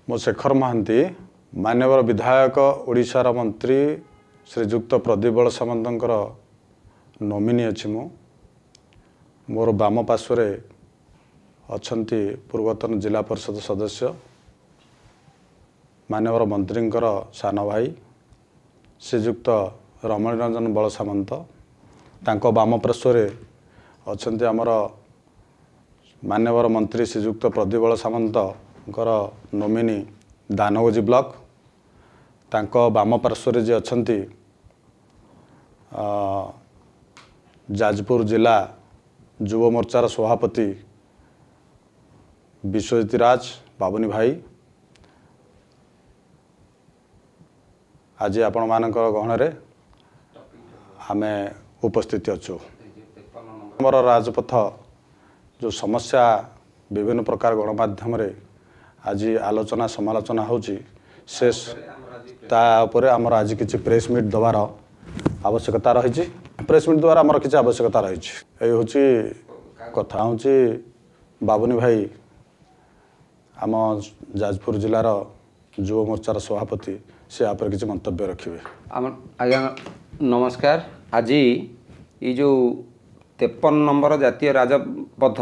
मो शेखर महांती मान्यवर विधायक ओडिशार मंत्री श्रीजुक्त प्रदीप बल सामंतर नॉमिनी अच्छी मोर बाम पार्श्वे अच्छा पूर्वतन जिला परिषद सदस्य मान्यवर मंत्री सान भाई श्रीजुक्त रमणी रंजन बल सामंत तांको बाम पार्श्वे अच्छा आमर मान्यवर मंत्री श्रीजुक्त प्रदीप बल सामंत नॉमिनी दानगोजी ब्लॉक तांको बाम पार्श्वे जे अच्छा जाजपुर जिला युव मोर्चार सभापति विश्वजित राज बाबुनी भाई आज आपण मान गहन आमे उपस्थित अच्छु हमर राजपथ जो समस्या विभिन्न प्रकार गणमाध्यम आज आलोचना समालोचना होची से तापर आमर आज किसी प्रेस मीट दबार आवश्यकता रही प्रेस मीट द्वारा आमर किसी आवश्यकता रही हूँ कथा हूँ बाबुनी भाई आम जाजपुर जिलार युव मोर्चार सभापति से आप किसी मंतव्य रखिए। आज्ञा नमस्कार। आज ये जो 53 नंबर जातीय राजपथ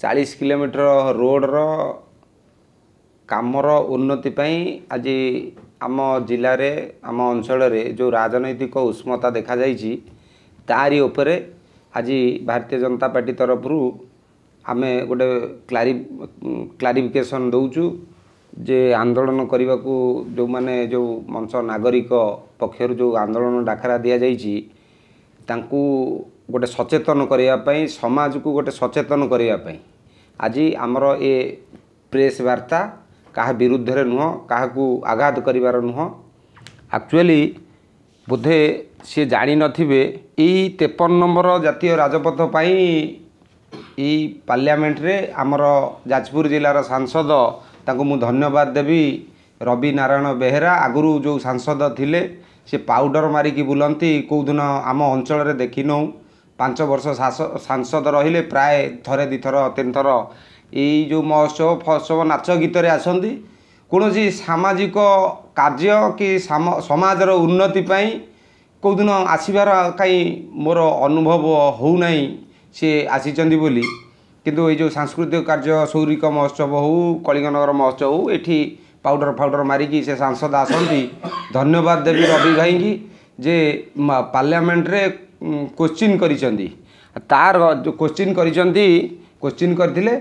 40 किलोमीटर रोडर कामर उन्नति पाई आज आम जिले रे आम अंचल रे जो राजनैतिक उष्मता देखा जाइछि तारी उपरे आज भारतीय जनता पार्टी तरफ आमे गोटे क्लारिफिकेशन दौचु जे आंदोलन करने को जो माने जो मंच नागरिक पक्षर जो आंदोलन डाकरा दि जाइछि तांकु गोटे सचेतन करने समाज को गोटे सचेतन करने आज आमर ए प्रेस वार्ता क्या विरुद्ध रे नुह क्या आघात करिवार नुह एक्चुअली बोधे सी जानी नथिबे 53 नंबर जातीय राजपथ पाई ई पार्लियामेंट रे आमर जाजपुर जिलार सांसद ताको मु धन्यवाद देवी रवि नारायण बेहेरा आगुरु जो सांसद थिले से पाउडर मारिकी बुलंती कौदिन आम अंचल रे देखिनौ 5 वर्ष सांसद रहिले प्राय थरे दिथर 3 थर यही जो महोत्सव फहोत्सव नाच गीत आसती कौन सामाजिक कार्य कि समाजर उन्नति कौदिन आसबार कहीं मोर अनुभव होना सी आसीचंदी बोली किंतु ये जो सांस्कृतिक कार्य सौरिक महोत्सव हो कलिंगनगर महोत्सव हो ये पाउडर फाउडर मारिकी से सांसद आसती धन्यवाद देवी रवि भाई की जे पार्लियामेंट रे क्वेश्चन करिसेंती तार जो क्वेश्चन करथिले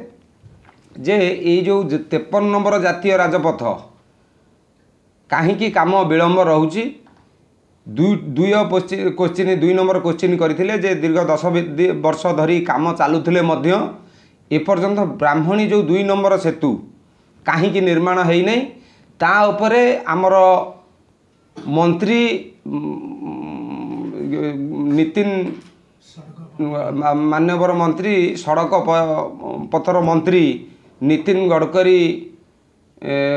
जे ये जो 53 नंबर जातीय राजपथ कहीं काम विलंब रोचे क्वेश्चन 2 नंबर क्वेश्चन करथिले जे दीर्घ 10 वर्ष धरी काम चालुथिले मध्य एपर्यंत ब्राह्मणी जो 2 नंबर सेतु कहीं निर्माण है नहीं ता उपरे आमर मंत्री नितिन मान्यवर मंत्री सड़क पथर मंत्री नितिन गडकरी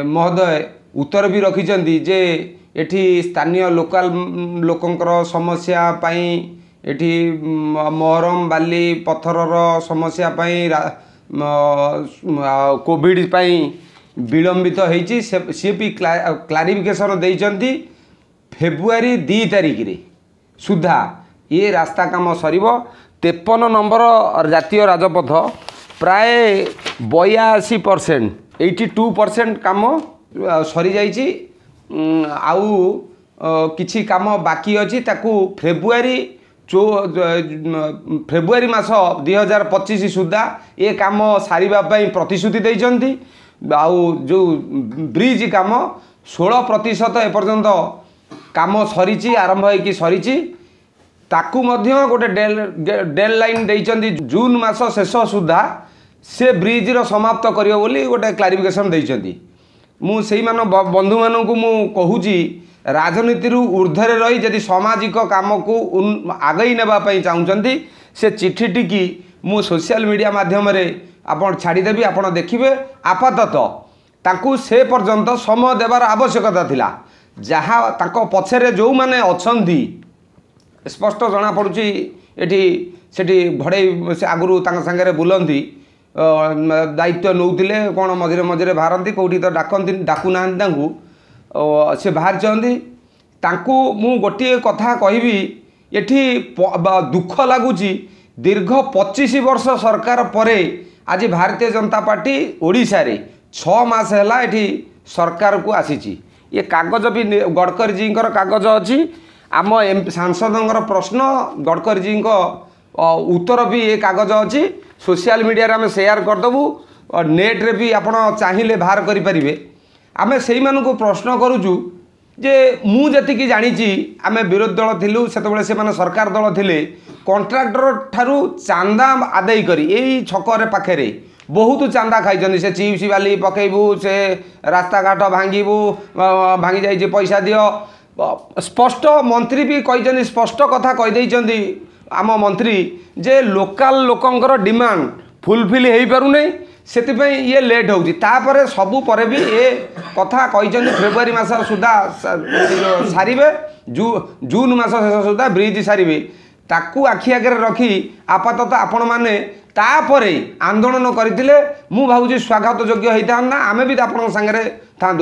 महोदय उत्तर भी रखिछंती जे एठी स्थानीय लोकल लोकंकर समस्या पाई एठी मोहरम बाली पथरर समस्या पाई कोविड पाई विलंबित होईची सी भी क्लारिफिकेशन देइछंती फेब्रुआरी 2 तारिख रे सुधा ये रास्ता काम सरिबो 53 नंबर जातीय राजपथ प्राय 82% 82% काम सरी जाइछि आउ किछि काम बाकी अछि ताकू फेब्रुआरी मास 2025 सुधा ये काम सारिबा पई प्रतिश्रुति दैछंती आउ जो ब्रिज काम 16% एपर्यंत काम सरीची आरंभ होइकी सरीची ताकू मध्य गोटे डेड लाइन देइचंती जून मास शेष सुधा से ब्रिज रो समाप्त करियो बोली गोटे क्लारिफिकेशन देइचंती मु सेही मान बंधु मानन को मु कहूची राजनीति रु ऊर्ध्वरे रही जदि सामाजिक काम को आगई नेबा पई चाहुचंती से चिठी टिकी मु सोशल मीडिया माध्यम रे आपण छाड़ी देबी आपण देखिबे आपातत ताकू से पर्यंत समय देवार आवश्यकता थिला जहाँ ताको पछरे जो माने अछंती स्पष्ट जना पड़ुची एठी सेठी भड़े से आगुरु तांग संगे बुलंती दायित्व नौतिले कौन मझे मझे बाहरती कौटी तो डाकुना से बाहर मु गोटे कथा कहबी एठी दुख लगुच दीर्घ 25 वर्ष सरकार परे आज भारतीय जनता पार्टी ओडिशा रे 6 मास है ये सरकार को आसी ये कागज भी गडकरी जी कागज अच्छी आम सांसद प्रश्न गडकरी जी उत्तर भी ये कागज अच्छी सोशल मीडिया रे आम शेयर करदेबू नेट रे भी आप चाहिए बाहर करें आम से प्रश्न करुचु जे मु जति जानी आम विरोधी दल थिलु सेतबेले से सरकार दल थिले कॉन्ट्रैक्टर ठारू चांदा आदाय करी एई छकर पाखे बहुत चांदा खाई से चिप्स बाली पकेबू से रास्ता घाट भांगू भांगी जाइए पैसा दियो स्पष्ट मंत्री भी कही स्पष्ट कथा कहीदे आम मंत्री जे लोकल लोकंकर डिमांड फुलफिल हो पारुनी से ये लेट हो सबू पर भी ये कथा कही फेब्रुआरी मास सुधा सारे जून मास शेष सुधा ब्रिज सारे ताकू आखि आगे रखी आपातत आपण मैंने तापर आंदोलन करते मु भावुँ स्वागत योग्य होता ना आम भी आपण सागर था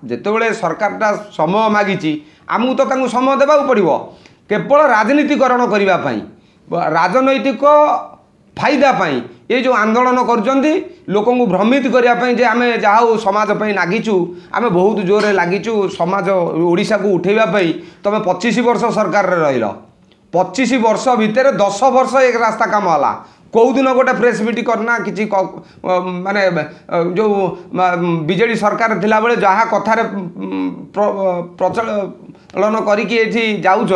जिते सरकार समय मागिची आमको तो समय देवाक पड़ो केवल राजनीतिकरण करने राजनैतिक फायदा पाई ये जो आंदोलन कर लोक भ्रमित करने जे आम जहाँ समाज नागिचु आम बहुत जोर लगिचु समाज ओडिशा को उठेबाई तुम 25 वर्ष सरकार रही 25 वर्ष भितर 10 वर्ष एक रास्ता काम है कौ दिन गोटे प्रेस मीट करना कि माने जो बीजेडी सरकार थिला बेले जहाँ कथार प्रचलन करी जाऊच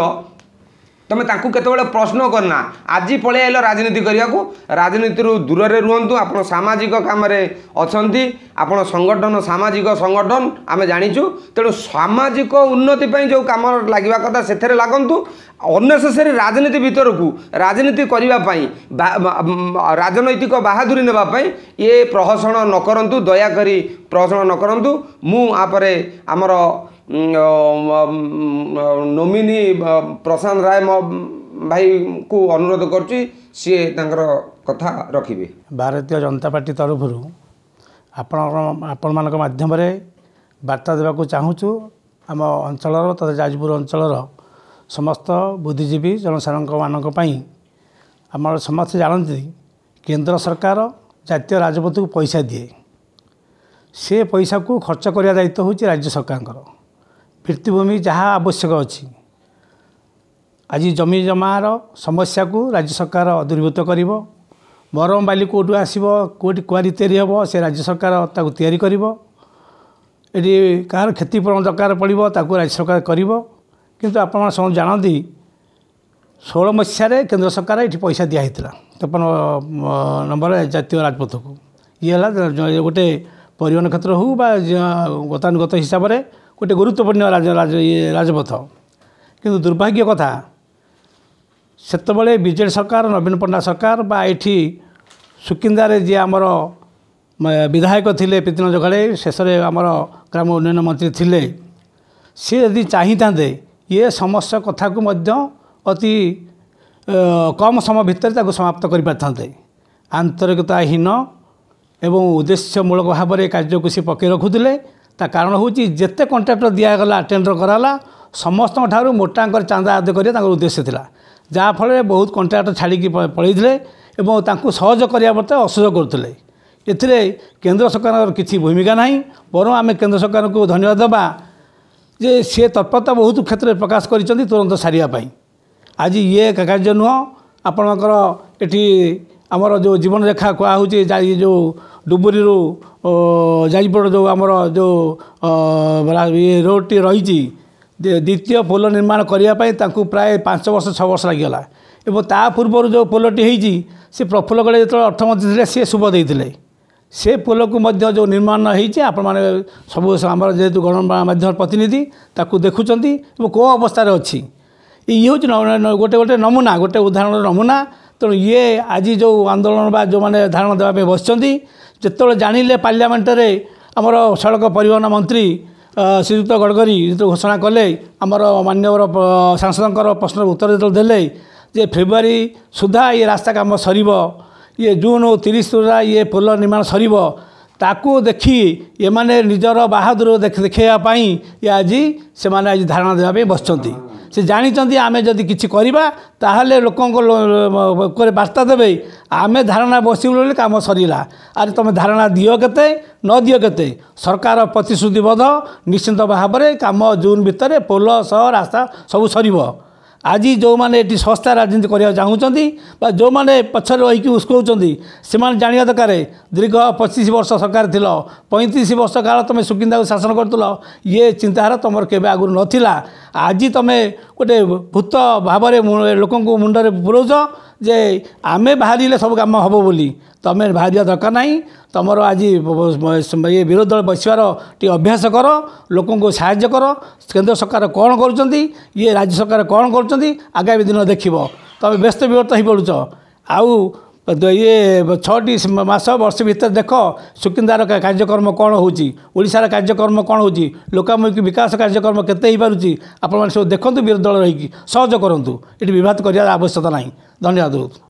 तुम तांकु केतबेले प्रश्न करना आज पळे आइल राजनीति करने को राजनीति दूर रे रुहंतु आपण सामाजिक काम अच्छी आपण संगठन सामाजिक संगठन आम जाचु तेणु सामाजिक उन्नति जो कम लगे कथा से लगतु अननेसेसरी राजनीति भीतर को राजनीति करने राजनैतिक बहादुरी नापी ये प्रहसन न करंतु दयाकरी प्रहसन न करंतु मु आपरे आमर नोमिनी प्रशांत राय भाई को अनुरोध करुच्ची सी कथा रखिए भारतीय जनता पार्टी तरफ आपण मान माध्यम वार्ता देवाक चाहूँ आम अंचल तथा जाजपुर अंचल समस्त बुद्धिजीवी जनसाधारण मानी आम समस्त जानती केंद्र सरकार जातीय राजपथ को पैसा दिए से पैसा को खर्च करने दायित्व हूँ राज्य सरकार भित्तिभूमि जहाँ आवश्यक अच्छी आज जमी जमार समस्या को राज्य सरकार दूरीभूत कर मरम बाली कौटू आसो कौटी कुआरी तैयारी हम से राज्य सरकार ताकू तैयारी कर कहार क्षतिपूरण दरकार पड़ो ताकू राज्य सरकार कर किंतु आप सब जानती 16 मसीह केंद्र सरकार ये पैसा दिखाई 53 नंबर जातीय राजपथ को ये गोटे परिवहन क्षेत्र हो गतानुगत हिसाब से गोटे गुरुत्वपूर्ण राजपथ किंतु दुर्भाग्य कथा सेतबेले बीजेडी सरकार नवीन पट्टनायक सरकार बा ये सुकिंदारे जी आमर विधायक थिले पीतिन जगड़े शेष में आमर ग्राम उन्नयन मंत्री थिले सी यदि चाहिए ये समस्या कथा को अति कम समय भितर समाप्त कर पारते आंतरिकताहीन एवं उद्देश्यमूलक भाव में कार्य को सी पकई रखुले ता कारण हूँ जिते कंट्राक्टर दिगला टेंडर कराला समस्त ठार मोटांकर चांदा आदाय कर उद्देश्य था जहाँफल बहुत कंट्राक्टर छाड़ी पलैते और सहज करने बर्ते असहयोग करते ए केंद्र सरकार किसी भूमिका ना बर आम केंद्र सरकार को धन्यवाद देवा जे सी तत्परता बहुत क्षेत्र में प्रकाश कर तुरंत सारियापाई आज ये कार्य नुह आपणकर ये आमर जो जीवन रेखा कहूँ जो डुबुरी जाजपुर जो आमर जो ये रोडटी रही द्वितीय पोल निर्माण करने प्राय 5 वर्ष 6 वर्ष लगिगला और ता पूर्व जो पोलटी होती सी प्रफुल्ल गड़े जो अर्थमंत्री थे सी शुभ देते से पोल को जो निर्माण होती आप सब आम जेहेतु गणमाध्यम प्रतिनिधि ताकू देखुं कौ अवस्था अच्छी ये हूँ गोटे गोटे नमूना गोटे उदाहरण नमूना तेणु ये आज जो आंदोलन बा जो मैंने धारण देवाई बस जिते जानिले पार्लियामेंट रे आमर सड़क परिवहन मंत्री श्रीयुक्त गडकरी जो घोषणा कले आमर माननीय सांसद प्रश्न उत्तर जो देले जे फेब्रुआरी सुधा ये रास्ता काम सर ये जून 30 सुधा ये पोल निर्माण सरिबो ताकू देखी ये माने निजर बहादुर देखापी ये आज से माने आज धारणा देवाई बसुँच से जानी आमे जदि किछि करिबा ताहले लोकंको बार्ता देबे आमे धारणा बसिगले काम सरीला अरे तुम धारणा दियो केते न दियो केते सरकार प्रतिश्रुतिबद्ध निश्चित भाव में काम जून भितर पोल सह रास्ता सब सरीबो आज जो मैंने ये सस्ता राजनीति करने चाहूँगी जो मैंने पछर रही उस्कौंट से जाना दरकार दीर्घ 25 वर्ष सरकार थी 35 वर्ष काल तुम सुकिंदा को शासन करतुल ये चिंताधारा तुम केवे आगु नाला आज तुम गोटे भूत भाव में लोक मुंडे पुरौच जे आमे बाहर सब काम हम बोली तुम बाहर दरकार नहीं तुम आज ये विरोधी दल बसवार टी अभ्यास कर लोक साहाय्य कर केंद्र सरकार कौन कर ये राज्य सरकार कौन कर आगामी दिन देख तुम व्यस्त विव्रत हो पड़ुच आउ ये 6 मास वर्ष भितर देख सुकिंदार कार्यक्रम कौन होशार कार्यक्रम कौन हो लोकामुखी विकास कार्यक्रम केते पारुची आपण सब देखु विरोधी दल रही सहयोग करूँ ये विवाद कर आवश्यकता नहीं। धन्यवाद।